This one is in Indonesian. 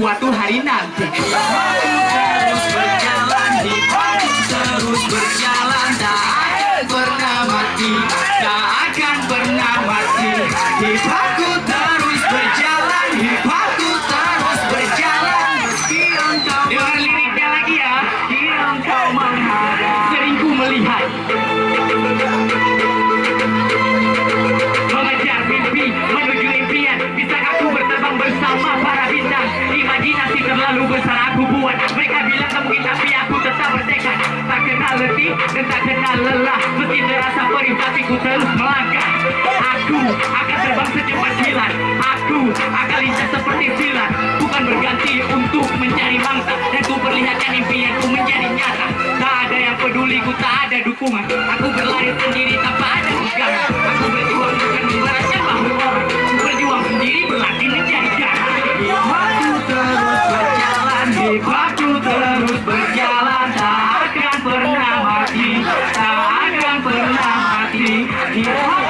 suatu hari nanti. Terus berjalan, hidupku terus berjalan, tak akan pernah mati, tak akan pernah mati. Hidupku terus berjalan, hidupku terus berjalan. Meski engkau dengar liriknya lagi ya. Meski engkau menghadap, sering ku melihat mengejar mimpi menuju impian. Bisakah aku berterbang bersama para bintang? Imajinasi terlalu besar aku buat. Mereka bilang tak mungkin, tapi aku tetap bertekad. Tak kenal letih dan tak kenal lelah. Meski terasa perih, tapi ku terus melangkah. Aku akan terbang secepat kilat. Aku akan lintas seperti silat. Bukan berganti untuk mencari mangsa, dan ku perlihatkan impianku menjadi nyata. Tak ada yang peduli, ku tak ada dukungan. Aku berlari sendiri tanpa ada pegangan. Aku berjuang bukan memberatkan bahu orang. Ku berjuang sendiri berlatih menjadi jalan. Hidupku terus berjalan, hidupku terus berjalan, tak akan pernah mati, tak akan pernah mati. Hidupku